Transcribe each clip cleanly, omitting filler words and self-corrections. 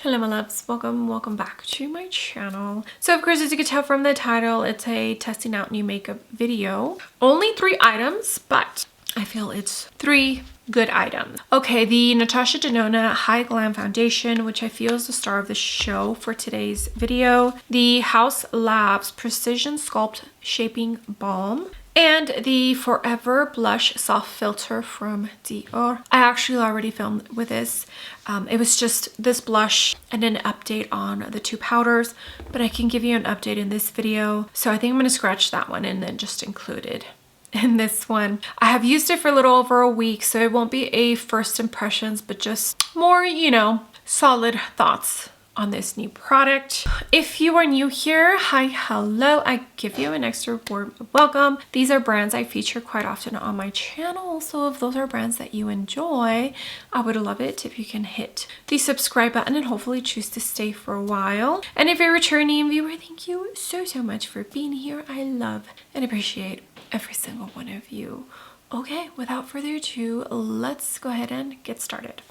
Hello my loves, welcome back to my channel. So of course, as you can tell from the title, it's a testing out new makeup video. Only 3 items, but I feel it's 3 good items. Okay, the Natasha Denona Hy-Glam foundation, which I feel is the star of the show for today's video. The Haus Labs Precision Sculpt Shaping Balm. And the Forever Blush Soft Filter from Dior. I actually already filmed with this. It was just this blush and an update on the 2 powders, but I can give you an update in this video. So I think I'm gonna scratch that one and then just include it in this one. I have used it for a little over a week, so it won't be a first impressions, but just more, you know, solid thoughts on this new product. If you are new here, hi, hello, I give you an extra warm welcome. These are brands I feature quite often on my channel, so if those are brands that you enjoy, I would love it if you can hit the subscribe button and hopefully choose to stay for a while. And if you're a returning viewer, thank you so much for being here. I love and appreciate every single one of you. Okay, without further ado, let's go ahead and get started.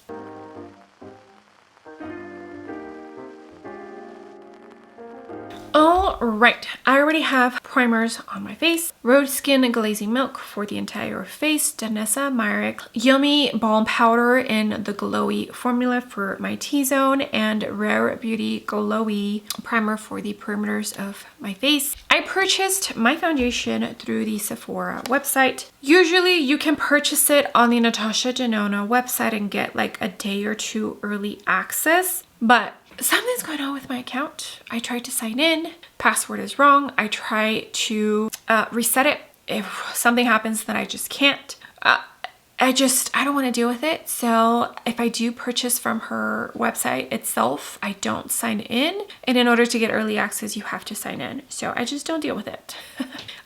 All right, I already have primers on my face. Rose Skin Glazing Milk for the entire face. Danessa Myricks Yummy Balm Powder in the Glowy formula for my T-zone. And Rare Beauty Glowy Primer for the perimeters of my face. I purchased my foundation through the Sephora website. Usually you can purchase it on the Natasha Denona website and get like a day or 2 early access, but something's going on with my account. I tried to sign in, password is wrong. I try to reset it. If something happens, then I just can't. I don't want to deal with it. So if I do purchase from her website itself, I don't sign in. And in order to get early access, you have to sign in. So I just don't deal with it.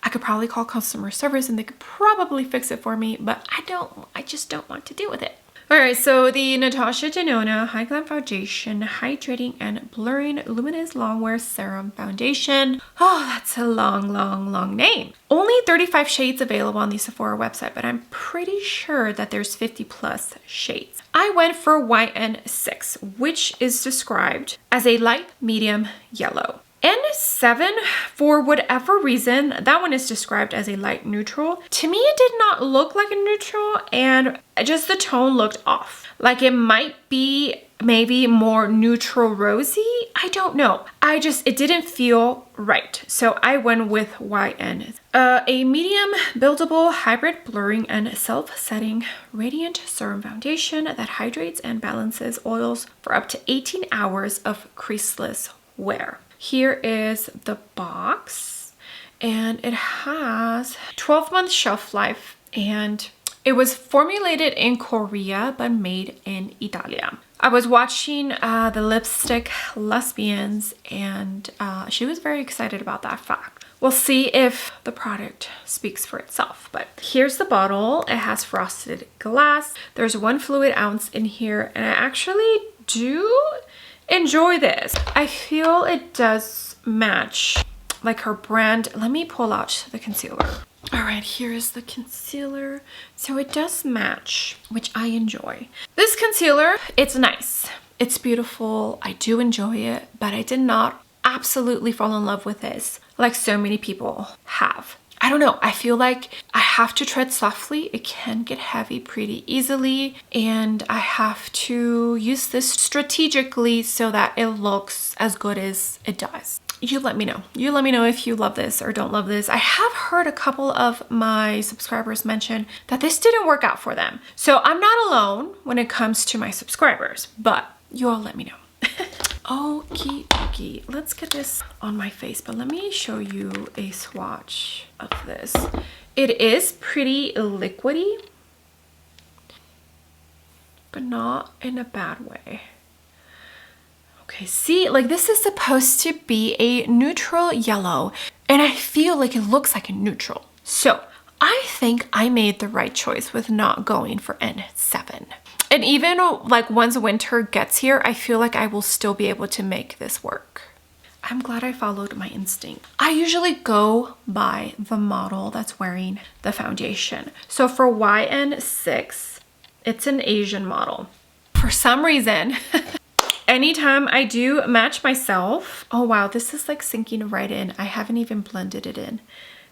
I could probably call customer service and they could probably fix it for me, but I just don't want to deal with it. Alright, so the Natasha Denona Hy-Glam Foundation Hydrating and Blurring Luminous Longwear Serum Foundation. Oh, that's a long name. Only 35 shades available on the Sephora website, but I'm pretty sure that there's 50+ shades. I went for YN6, which is described as a light medium yellow. N7, for whatever reason, that one is described as a light neutral. To me, it did not look like a neutral, and just the tone looked off. Like it might be maybe more neutral rosy. I don't know. It didn't feel right. So I went with YN. A medium buildable hybrid blurring and self-setting radiant serum foundation that hydrates and balances oils for up to 18 hours of creaseless wear. Here is the box, and it has 12-month shelf life, and it was formulated in Korea but made in Italia. I was watching the Lipstick Lesbians, and she was very excited about that fact. We'll see if the product speaks for itself, but here's the bottle. It has frosted glass. There's 1 fluid ounce in here, and I actually do enjoy this. I feel it does match like her brand. Let me pull out the concealer. All right, here is the concealer. So it does match, which I enjoy. This concealer, it's nice. It's beautiful. I do enjoy it, but I did not absolutely fall in love with this like so many people have. I don't know. I feel like I have to tread softly. It can get heavy pretty easily, and I have to use this strategically so that it looks as good as it does. You let me know. You let me know if you love this or don't love this. I have heard a couple of my subscribers mention that this didn't work out for them. So I'm not alone when it comes to my subscribers, but you all let me know. Okie dokie, let's get this on my face, but let me show you a swatch of this. It is pretty liquidy, but not in a bad way. Okay, see, like this is supposed to be a neutral yellow, and I feel like it looks like a neutral. So I think I made the right choice with not going for N7. And even like once winter gets here, I feel like I will still be able to make this work. I'm glad I followed my instinct. I usually go by the model that's wearing the foundation. So for YN6, it's an Asian model. For some reason, anytime I do match myself, oh wow, this is like sinking right in. I haven't even blended it in.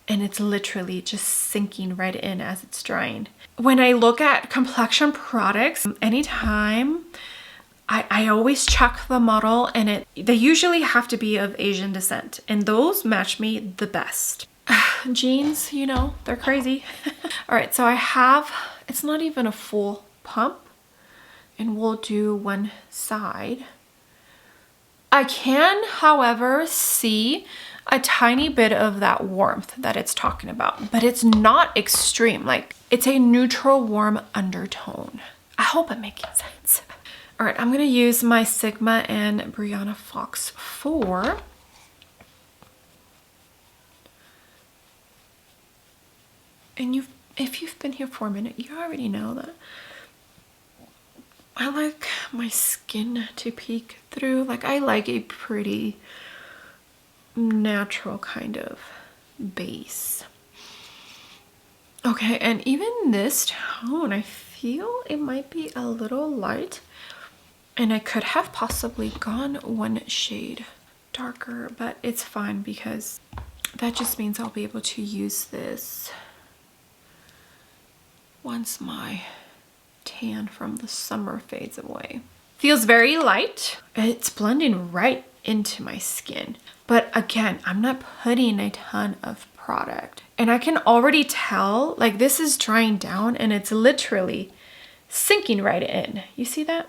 And it's literally just sinking right in as it's drying. When I look at complexion products, anytime I always check the model, and they usually have to be of Asian descent, and those match me the best. Jeans, you know, they're crazy. All right, so I have, it's not even a full pump, and we'll do one side. I can, however, see a tiny bit of that warmth that it's talking about, but it's not extreme. Like, it's a neutral warm undertone. I hope I'm making sense. All right, I'm gonna use my Sigma and Brianna Fox 4. And if you've been here for a minute, you already know that I like my skin to peek through. Like, I like a pretty natural kind of base. Okay, and even this tone, I feel it might be a little light, and I could have possibly gone one shade darker, but it's fine because that just means I'll be able to use this once my tan from the summer fades away. Feels very light. It's blending right into my skin. But again, I'm not putting a ton of product. And I can already tell, like, this is drying down and it's literally sinking right in. You see that?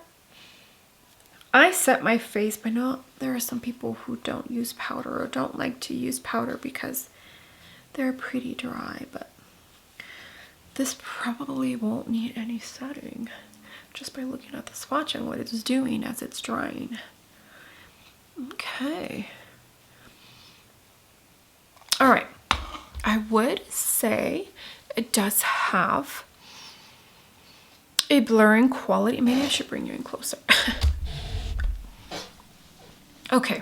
I set my face, but no, there are some people who don't use powder or don't like to use powder because they're pretty dry, but this probably won't need any setting just by looking at the swatch and what it's doing as it's drying. Okay. All right. I would say it does have a blurring quality. Maybe I should bring you in closer. Okay.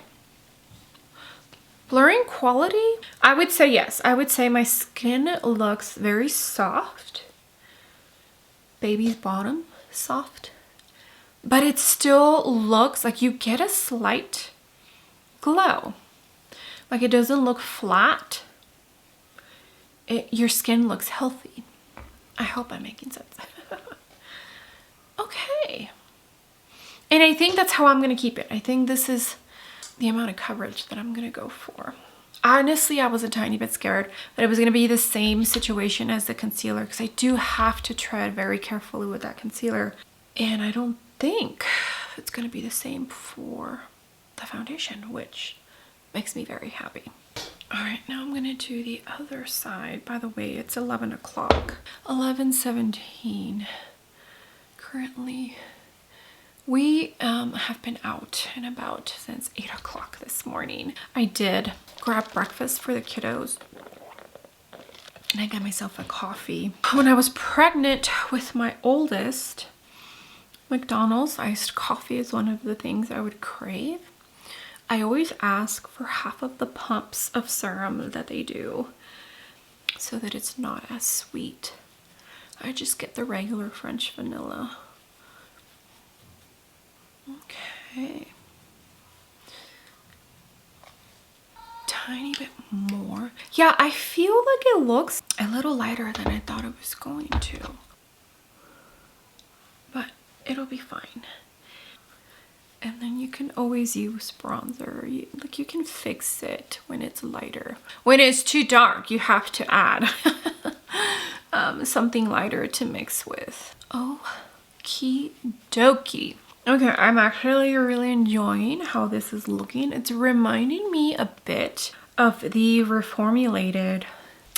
Blurring quality, I would say yes. I would say my skin looks very soft. Baby's bottom, soft. But it still looks like you get a slight glow. Like, it doesn't look flat. Your skin looks healthy. I hope I'm making sense. Okay. And I think that's how I'm going to keep it. I think this is the amount of coverage that I'm gonna go for. Honestly, I was a tiny bit scared that it was gonna be the same situation as the concealer, because I do have to tread very carefully with that concealer, and I don't think it's gonna be the same for the foundation, which makes me very happy. All right, now I'm gonna do the other side. By the way, it's 11 o'clock, 11:17 currently. We have been out and about since 8 o'clock this morning. I did grab breakfast for the kiddos, and I got myself a coffee. When I was pregnant with my oldest, McDonald's iced coffee is one of the things I would crave. I always ask for half of the pumps of serum that they do so that it's not as sweet. I just get the regular French vanilla. Okay. Tiny bit more. Yeah, I feel like it looks a little lighter than I thought it was going to. But it'll be fine. And then you can always use bronzer. You can fix it when it's lighter. When it's too dark, you have to add something lighter to mix with. Okie dokie. Okay, I'm actually really enjoying how this is looking. It's reminding me a bit of the reformulated,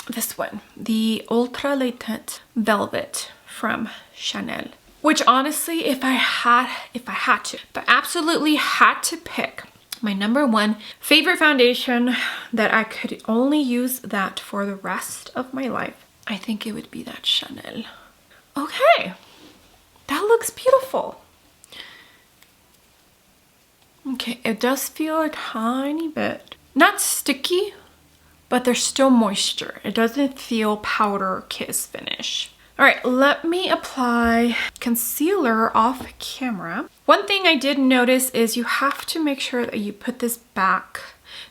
this one, the Ultra Latent Velvet from Chanel. Which honestly, if I absolutely had to pick my #1 favorite foundation that I could only use that for the rest of my life, I think it would be that Chanel. Okay, that looks beautiful. Okay, it does feel a tiny bit, not sticky, but there's still moisture. It doesn't feel powder kiss finish. All right, let me apply concealer off camera. One thing I did notice is you have to make sure that you put this back.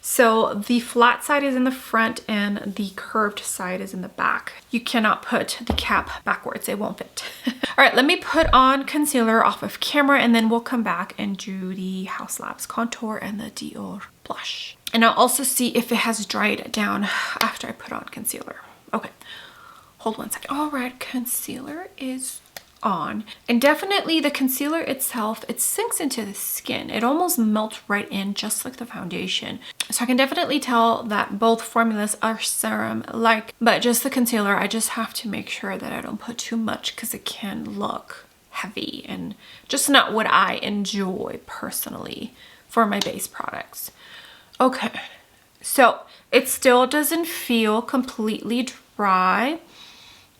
So the flat side is in the front and the curved side is in the back. You cannot put the cap backwards, it won't fit. All right, let me put on concealer off of camera and then we'll come back and do the Haus Labs contour and the Dior blush. And I'll also see if it has dried down after I put on concealer. Okay, hold one second. All right, concealer is on, and definitely the concealer itself, it sinks into the skin. It almost melts right in, just like the foundation. So I can definitely tell that both formulas are serum like, but just the concealer, I just have to make sure that I don't put too much because it can look heavy and just not what I enjoy personally for my base products. Okay, so it still doesn't feel completely dry,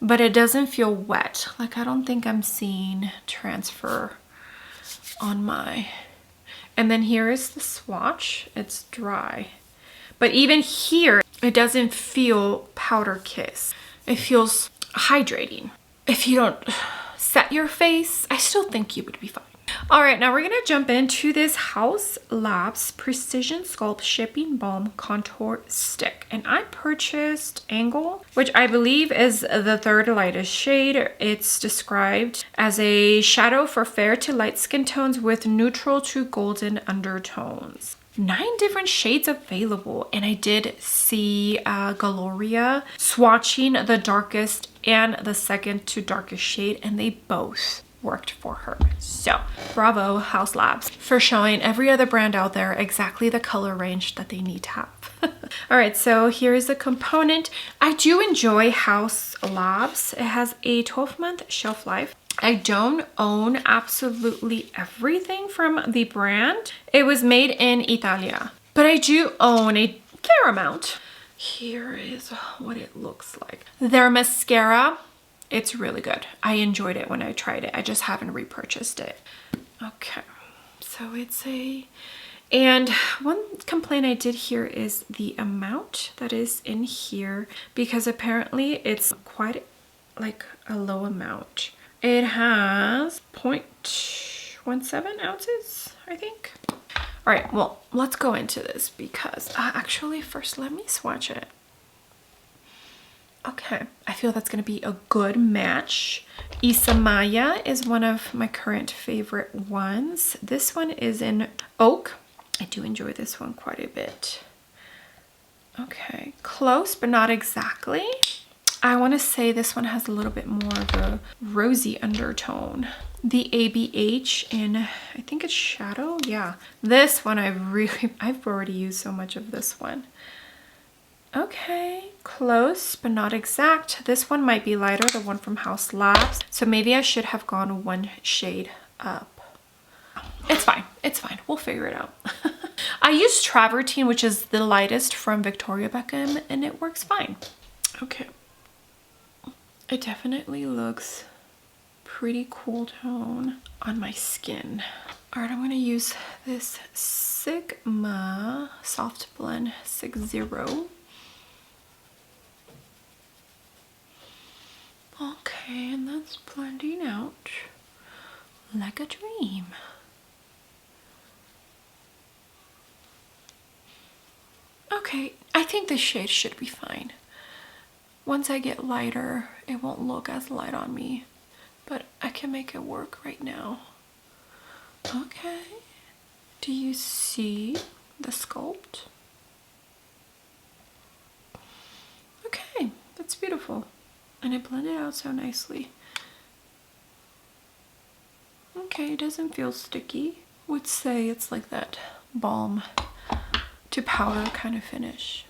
but it doesn't feel wet. Like, I don't think I'm seeing transfer on my... And then here is the swatch. It's dry. But even here, it doesn't feel powder kiss. It feels hydrating. If you don't set your face, I still think you would be fine. All right, now we're gonna jump into this Haus Labs Precision Sculpt Shaping Balm Contour Stick. And I purchased Angle, which I believe is the third lightest shade. It's described as a shadow for fair to light skin tones with neutral to golden undertones. 9 different shades available, and I did see Gloria swatching the darkest and the second to darkest shade, and they both worked for her. So bravo Haus Labs for showing every other brand out there exactly the color range that they need to have. All right, so here's the component. I do enjoy Haus Labs. It has a 12-month shelf life. I don't own absolutely everything from the brand. It was made in Italia, but I do own a fair amount. Here is what it looks like. Their mascara, it's really good. I enjoyed it when I tried it. I just haven't repurchased it. Okay, so it's a... And one complaint I did hear is the amount that is in here, because apparently it's quite like a low amount. It has 0.17 ounces, I think. All right, well, let's go into this because actually first let me swatch it. Okay, I feel that's going to be a good match. Isamaya is one of my current favorite ones. This one is in Oak. I do enjoy this one quite a bit. Okay, close but not exactly. I want to say this one has a little bit more of a rosy undertone. The ABH in, I think it's Shadow. Yeah, this one I've already used so much of this one. Okay, close but not exact. This one might be lighter, the one from Haus Labs. So maybe I should have gone one shade up. It's fine, it's fine. We'll figure it out. I use Travertine, which is the lightest from Victoria Beckham, and it works fine. Okay. It definitely looks pretty cool tone on my skin. All right, I'm gonna use this Sigma Soft Blend 60. Okay, and that's blending out like a dream. Okay, I think this shade should be fine. Once I get lighter, it won't look as light on me, but I can make it work right now. Okay, do you see the sculpt? Okay, that's beautiful. And it blended out so nicely. Okay, it doesn't feel sticky. I would say it's like that balm to powder kind of finish.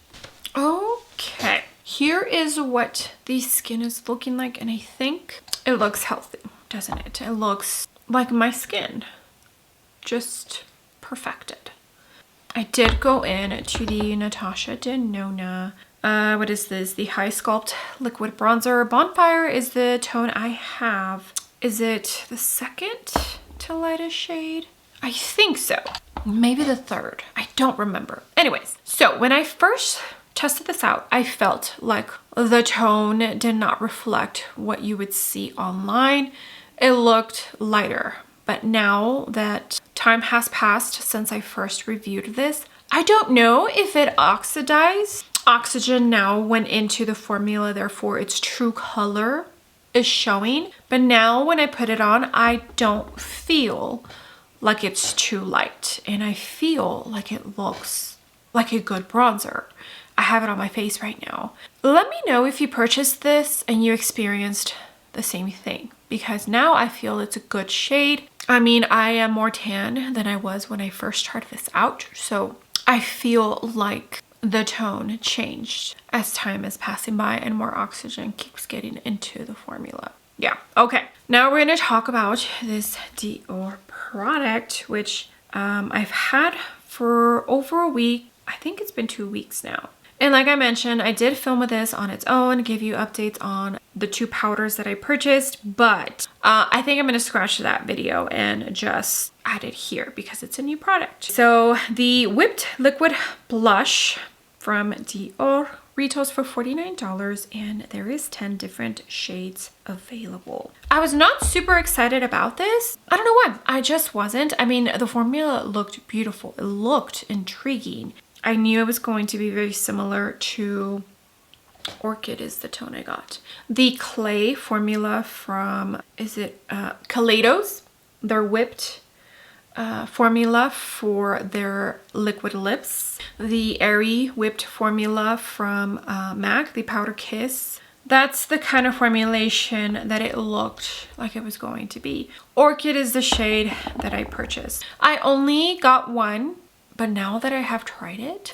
Okay, here is what the skin is looking like, and I think it looks healthy, doesn't it? It looks like my skin, just perfected. I did go in to the Natasha Denona, what is this? The High Sculpt Liquid Bronzer. Bonfire is the tone I have. Is it the second to lightest shade? I think so. Maybe the third. I don't remember. Anyways, so when I first tested this out, I felt like the tone did not reflect what you would see online. It looked lighter, but now that time has passed since I first reviewed this, I don't know if it oxidized. Oxygen now went into the formula, therefore its true color is showing. But now when I put it on, I don't feel like it's too light, and I feel like it looks like a good bronzer. I have it on my face right now. Let me know if you purchased this and you experienced the same thing, because now I feel it's a good shade. I mean, I am more tan than I was when I first tried this out, so I feel like the tone changed as time is passing by and more oxygen keeps getting into the formula. Yeah, okay. Now we're going to talk about this Dior product, which I've had for over a week. I think it's been 2 weeks now. And like I mentioned, I did film with this on its own, give you updates on the 2 powders that I purchased, but I think I'm going to scratch that video and just add it here because it's a new product. So the Whipped Liquid Blush from Dior retails for $49, and there is 10 different shades available. I was not super excited about this. I don't know why. I just wasn't. I mean, the formula looked beautiful. It looked intriguing. I knew it was going to be very similar to Orchid is the tone I got. The clay formula from, is it Kaleidos? Their whipped formula for their liquid lips. The Airy whipped formula from MAC, the Powder Kiss. That's the kind of formulation that it looked like it was going to be. Orchid is the shade that I purchased. I only got one, but now that I have tried it,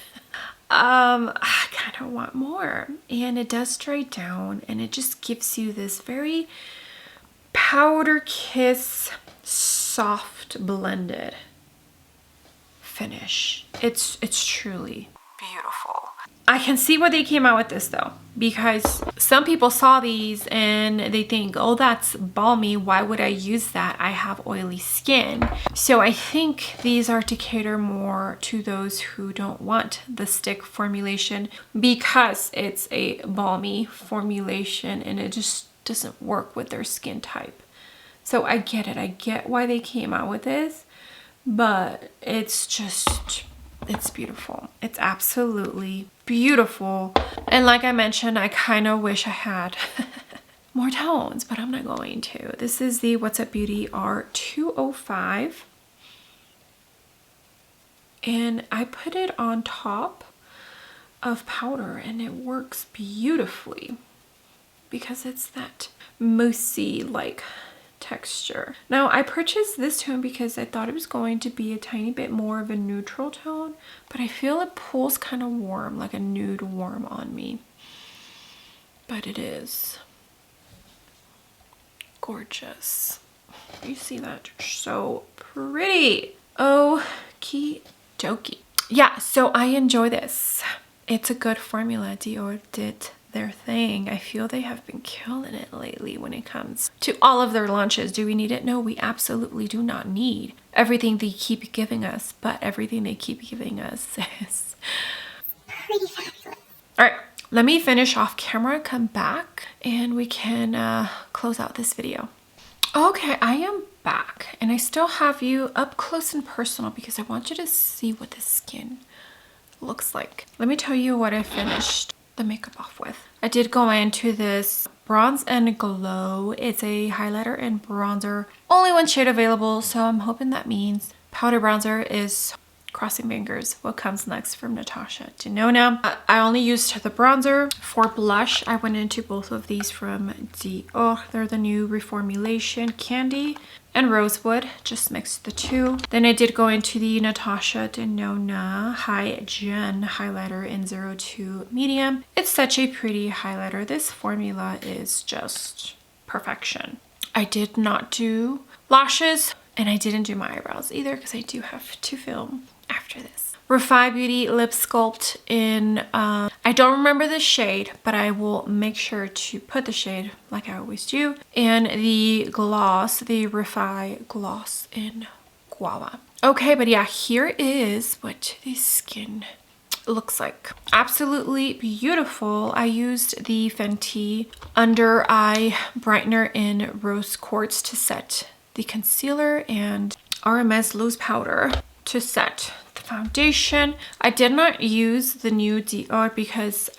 I kind of want more. And it does dry down, and it just gives you this very Powder Kiss, soft blended finish. It's truly beautiful. I can see why they came out with this though, because some people saw these and they think, oh, that's balmy, why would I use that? I have oily skin. So I think these are to cater more to those who don't want the stick formulation, because it's a balmy formulation and it just doesn't work with their skin type. So I get it. I get why they came out with this, but it's just, it's beautiful. It's absolutely beautiful. And like I mentioned, I kind of wish I had more tones, but I'm not going to. This is the What's Up Beauty R205. And I put it on top of powder and it works beautifully because it's that moussey like texture. Now I purchased this tone because I thought it was going to be a tiny bit more of a neutral tone, but I feel it pulls kind of warm, like a nude warm on me. But it is gorgeous. You see that? So pretty. Okie dokie. Yeah, so I enjoy this. It's a good formula. Dior did their thing. I feel they have been killing it lately when it comes to all of their launches. Do we need it? No, we absolutely do not need everything they keep giving us, but everything they keep giving us is pretty fabulous. All right, let me finish off camera, come back, and we can close out this video. Okay, I am back, and I still have you up close and personal because I want you to see what the skin looks like. Let me tell you what I finished the makeup off with. I did go into this Bronze and Glow. It's a highlighter and bronzer. Only one shade available, so I'm hoping that means powder bronzer is, crossing fingers, what comes next from Natasha Denona. I only used the bronzer. For blush, I went into both of these from Dior. They're the new reformulation Candy and Rosewood, just mixed the two. Then I did go into the Natasha Denona Hy-Glam highlighter in 02 medium. It's such a pretty highlighter. This formula is just perfection. I did not do lashes and I didn't do my eyebrows either because I do have to film after this. Refi Beauty Lip Sculpt in, I don't remember the shade, but I will make sure to put the shade like I always do. And the gloss, the Refi Gloss in Guava. Okay, but yeah, here is what the skin looks like. Absolutely beautiful. I used the Fenty Under Eye Brightener in Rose Quartz to set the concealer and RMS loose powder to set the foundation. I did not use the new Dior because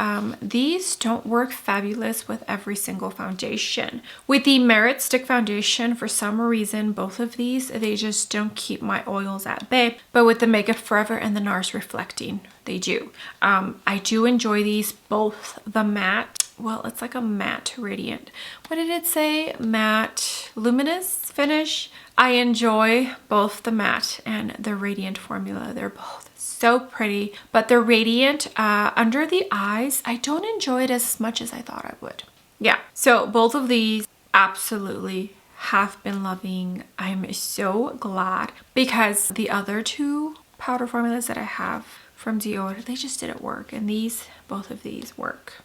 these don't work fabulous with every single foundation. With the Merit Stick Foundation, for some reason, both of these, they just don't keep my oils at bay. But with the Makeup Forever and the NARS Reflecting, they do. I do enjoy these, both the matte, well, it's like a matte radiant. What did it say? Matte luminous finish. I enjoy both the matte and the radiant formula. They're both so pretty, but the radiant under the eyes, I don't enjoy it as much as I thought I would. Yeah, so both of these absolutely have been loving. I'm so glad because the other two powder formulas that I have from Dior, they just didn't work, and these, both of these work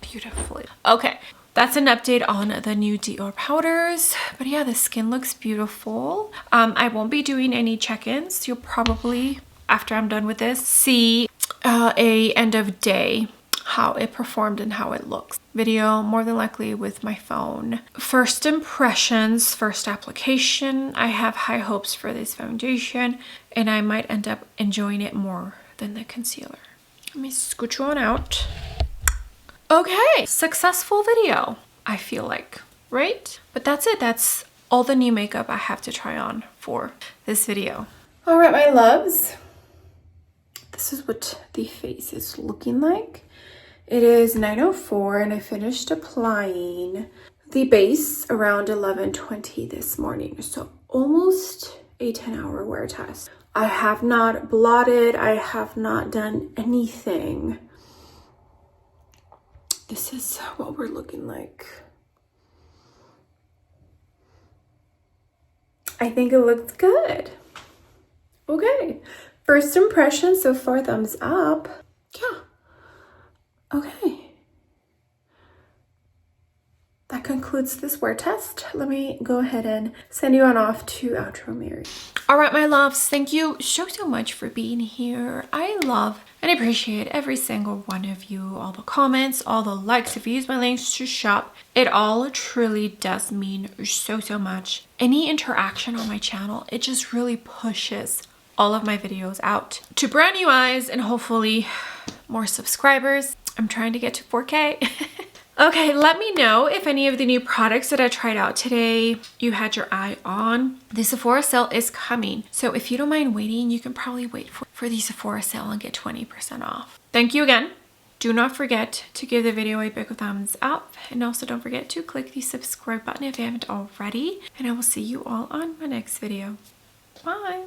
beautifully. Okay. That's an update on the new Dior powders. But yeah, the skin looks beautiful. I won't be doing any check-ins. You'll probably, after I'm done with this, see a end of day how it performed and how it looks. Video, more than likely with my phone. First impressions, first application. I have high hopes for this foundation and I might end up enjoying it more than the concealer. Let me scooch you on out. Okay, successful video, I feel like, right? But that's it. That's all the new makeup I have to try on for this video. All right, my loves. This is what the face is looking like. It is 9:04 and I finished applying the base around 11:20 this morning. So almost a 10-hour wear test. I have not blotted. I have not done anything. This is what we're looking like. I think it looks good. Okay. First impression so far, thumbs up. Yeah. Okay. That concludes this wear test. Let me go ahead and send you on off to outro Mary. All right, my loves, thank you so much for being here. I love and appreciate every single one of you, all the comments, all the likes. If you use my links to shop, it all truly does mean so much. Any interaction on my channel, it just really pushes all of my videos out to brand new eyes and hopefully more subscribers. I'm trying to get to 4K. Okay, let me know if any of the new products that I tried out today you had your eye on. The Sephora sale is coming, so if you don't mind waiting, you can probably wait for the Sephora sale and get 20% off. Thank you again. Do not forget to give the video a big thumbs up, and also don't forget to click the subscribe button if you haven't already, and I will see you all on my next video. Bye!